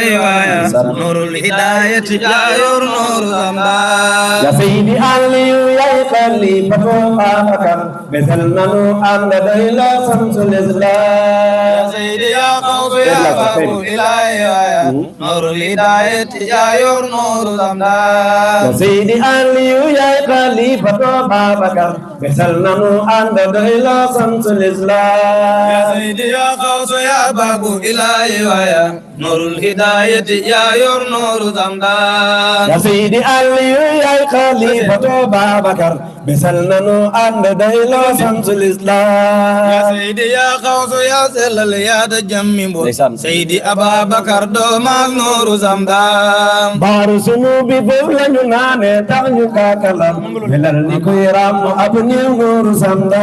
إلهي نور الهداية يا نور زمان يا سيدي علي يا خليفة أبو بكر مثلنا أن ديلا شمس الإسلام يا سيدي يا قوس يا باب إلهي نور الهداية يا نور زمان يا سيدي علي يا خليفة أبو بكر مثلنا أن ديلا شمس الإسلام يا سيدي يا قوس يا باب إلهي نور الهداية يا نور زمان يا سيدي علي يا خليفة أبو بكر مثلنا أن ديلا شمس الإسلام يا سيدي يا قوس يا سلل يا دجمي سيدي أبا بكر دوما نور زمدان بار سنو بفولا نانه تغنو كاكلام ملل نكويرام أبني نور زمدان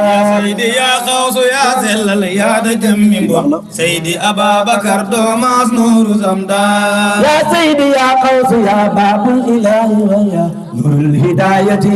يا سيدي يا قوس يا سلل يا دجمي سيدي أبا بكر دوما نور زمدان يا سيدي يا قوس يا باب الإله ويا نور الهداية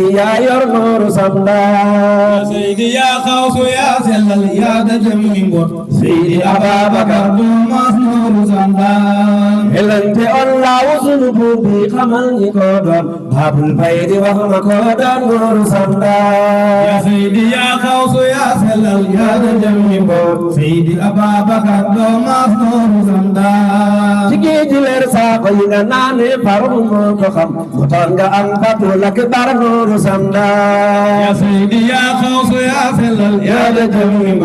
يا نور زمدان يا سيدي يا قوس يا سلل يا دجمي سيدي أبا بكر دوما نور زمدان إلنت الله وسنبو بي خمال نكودون باب البيت وهم كودون نور زمدان يا سيدي يا قوس يا سلل يا دجمي سيدي أبا بكر دوما نور زمدان تيجي جلر ساقينا ناني فرمو كخم مطانغا أنفتو لك بار نور زمدان يا سيدي يا قوس يا سلل يا دجمي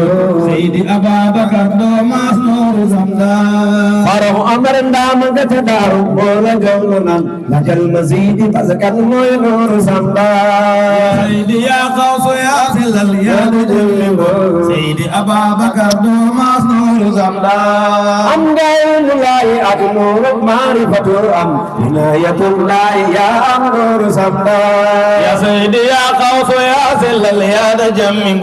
سيدي أبا بكر دوما نور زمدان فرم أمر دام دارو مولا جولنا لك المزيد فزكن موي نور زمدان يا سيدي يا قوس يا سلل يا دجمي سيدي أبا بكر دوما نور زمدان أم غير الله أكنور معرفة أم عناية الله يا أمر زمدان يا سيدي يا قوس يا سلل يا دجمي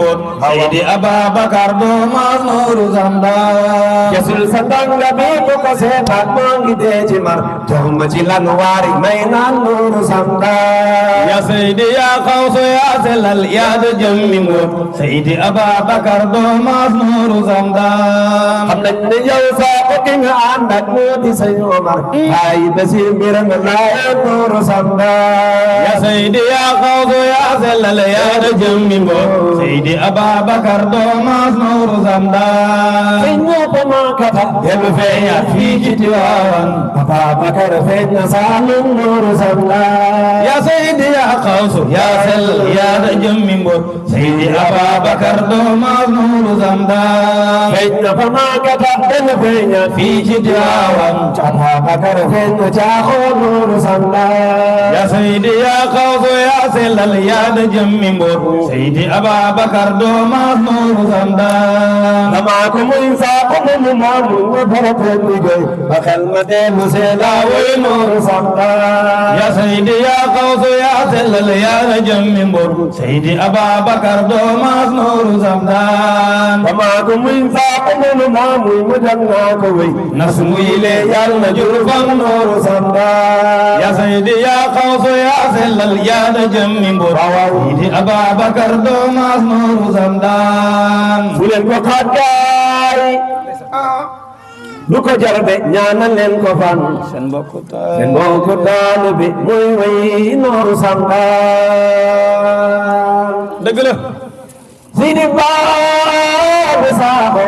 سيدي أبا بكر دوما نور زمدان يسل ستنغ بيبك سيبك مانغي ديجمر جهم جلان واري مينان نور زمدان يا سيدي يا قوس يا سلل يا دجمي سيدي أبا بكر دوما نور زمدان xam nañ ne yow saako ki nga ànd ak moo di sëñ Omar ay basi mbiram laay Nuuru Samdaan يا سيدي يا قوس يا سلل يا دجمي سيدي أبا بكر دوما نور زمدان sëñ ñëpp moo kata dellu feeñaat fii ci Tiwaawan Ababakar feeñ na Saalum Nuuru Samdaan يا سيدي يا قوس يا سلل يا دجمي سيدي أبا بكر دوما نور زمدان feeñ na fa maa kata dellu feeñaat fii ci Tiwaawan Ababakar feeñ na Caaxoo Nuuru Samdaan يا سيدي يا قوس يا سلل يا دجمي سيدي أبا بكر دوما نور زمدان damaa ko muy saako mu maamu ñu barateen liggéey ba xel ma dellu seelaa way Nuuru Samdaan يا سيدي يا قوس يا سلل يا دجمي سيدي أبا بكر دوما نور زمدان damaa ko muy saako mu maamu ñu dem naa ko wéy nas mu yile yàlla na jur fan Nuuru Samdaan يا سيدي يا قوس يا سلل يا دجمي سيدي أبا بكر دوما نور زمدان fu leen ko xaat gaay lu ko jar de ñaanal leen ko fan seen mbokku taalu bi muy wéy Nuuru Samdaan dëgg la Sidi Baabu Saaxo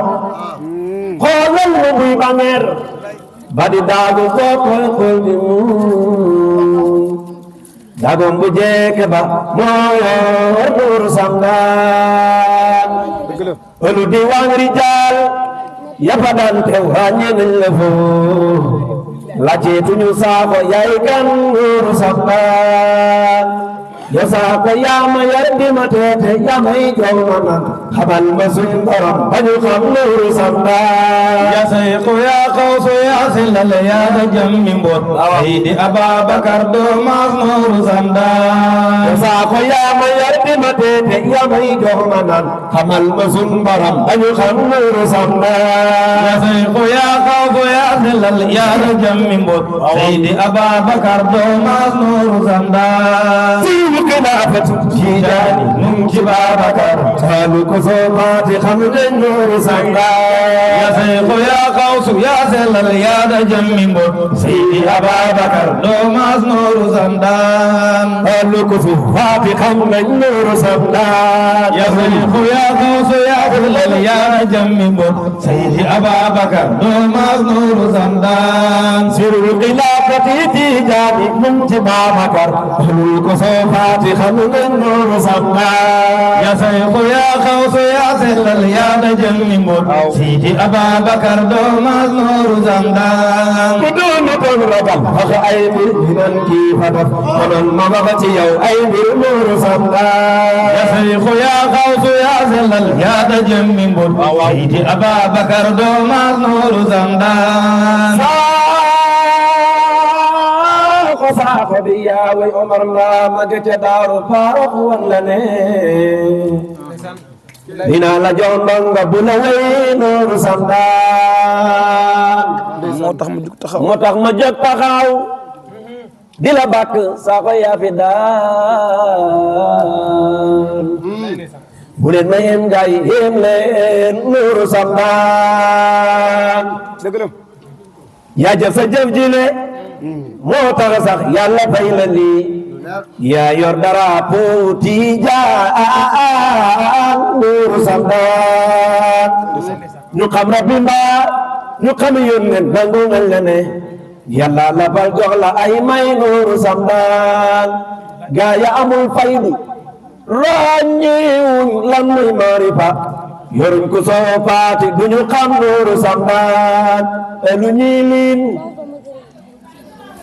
xoolal mu buy baŋeer ba di daagu kookol kol bi dagom bu jeeke ba moo yor Nuuru Samdaan olu di waan rijaal yapa daan teew ràññee nañ la foo laajteetuñu Saaxo yaay kan Nuuru Samdaan ya Saaxo yaa ma yar di ma teete yaa may jox ma man xamal ma suñ borom ba ñu xam Nuuru Samdaan يا سيق يا قوس يا سلل يا دجمي سيدي أبا بكر دوما نور زمدان ya Saaxo yaa ma yar di ma teete yaa may jox ma man xamal ma suñ borom ba ñu xam Nuuru Samdaan يا سيق يا قوس يا سلل يا دجمي سيدي أبا بكر دوما نور زمدان xilaafatu Tijaani mu ngi ci Babacar taalu ko soobaati xam nañ nuuru sanga ya Seexu ya Xawsu ya sellal ya da jammi mbot Seydi Ababakar doo maas nuuru samdaan taalu ko soobaati xam nañ nuuru sanga ya Seexu ya Xawsu ya sellal ya da jammi mbot Seydi Ababakar doo maas nuuru samdaan sirul xilaafati Tijaani mu ngi ci Babacar taalu ko soobaati xam nañ nuuru sanga ya Seexu ya Xawsu ya sellal ya da jammi mbot Seydi Ababakar doo maas nuuru samdaan ku doon kon ragal wax ay mbir dinañ kii fa def konoon ma wax ci yow ay mbir nuuru samdaan ya Seexu ya Xawsu ya sellal ya da jammi mbot Seydi Ababakar doo maas nuuru samdaan saako bi yaa way Omar la mag ca Daaru Faarux walla ne dinaa la jox ndongo bu la way nuuru samdaan moo tax ma jóg taxaw di la bàkk saako yaa fi daan bu leen ma yem gaay yem leen nuuru samdaan yaa jëf sa jëf ji le moo tax sax yàlla fay la lii yaa yor drapeau Tijaan nuuru samdaan ñu xam rabbi mbaa ñu xam yónneen nangu nga la ne yàlla la bal jox la ay may nuuru samdaan gaa ya amul faydu ràññiwuñ lan muy maarifa yoruñ ko soo faati duñu xam nuuru samdaan te lu ñuy liin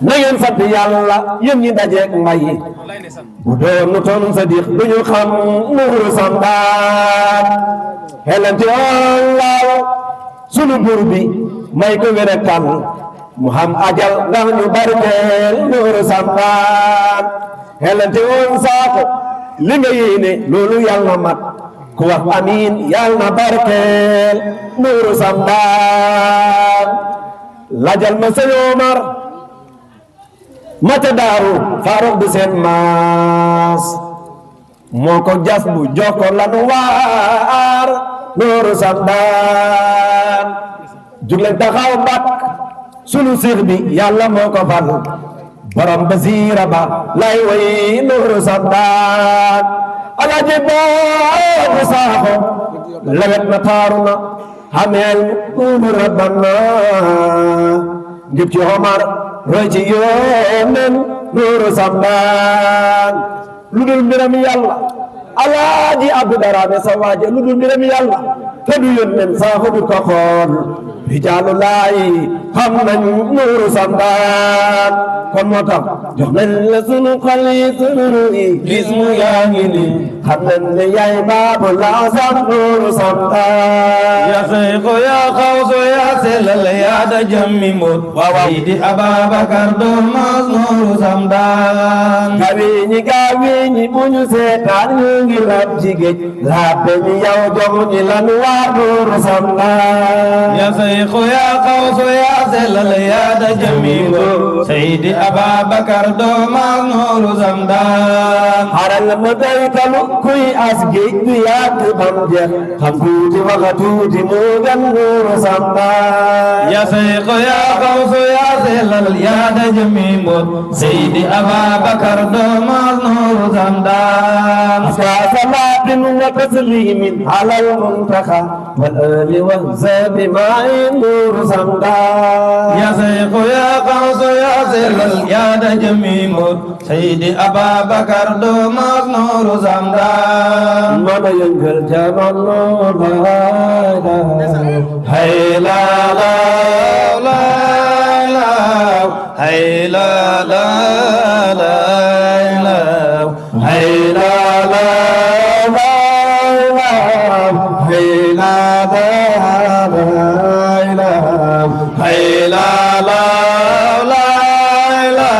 na ngeen sant yàlla yéen ñi dajeek may bu doon nu toon sadiq duñu xam nuuru samdaan xelante woon laaw sunu buur bi may ko wér kan mu xam ajal ndax ñu barkeel nuuru samdaan xelante woon saako li nga yéene loolu yàlla mat ku wax amiin yàlla na barkeel nuuru samdaan lajal ma sëñ Omar mata Daaru Faarux du seen maas moo ko jas bu jokko lanu waar nuuru samdaan jugleen taxaw bak sunu siix bi yàlla moo ko fal borom basiira ba lay way nuuru samdaan alaaji boobu saaxo lewet na taaru na xameel mu rabbana ngir ci Omar roy ci yónneen nuuru samdaan lu dul mbiram yàlla alaaji Abdu Daraame sa waaje lu dul mbiram yàlla te du yónneen saaxo du ko xool rijaalu laay xam nañ nuuru samdaan kon moo tax jox nañ la sunu xol yi sunu ruuy gis mu yaa ngi ni xam nañ ne yaay baabu laa sam nuuru samdaan ya Seexu ya Xawsu ya sellal ya da jammi mbot Seydi Ababakar doo maas nuuru samdaan gawiñi bu ñu seetaan ñu ngi rab ci géej laabe ñi yow jox ñi lan waa nuuru samdaan ya Seexu ya Xawsu ya sellal ya da jammi mbot Seydi Ababakar doo maas nuuru samdaan xaral ma daytalu kuy as géej du yàgg bam jeex xam tuuti waxa tuuti moo gën nuuru samdaan ya Seexu ya Xawsu ya sellal ya da jammi mbot Seydi Ababakar doo maas nuuru samdaan salaatin wa taslimin alal muntaxa wal ali wa zabi maay nuuru samdaan ya Seexu ya Xawsu ya sellal ya da jammi mbot Seydi Ababakar doo maas nuuru samdaan mama yëngal jamono hay la la la la hay la la la la hay la la la la hay la la la la hay la la la la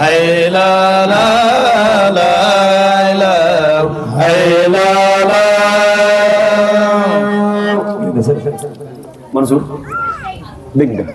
hay la la la la hay la la Mansour dégg nga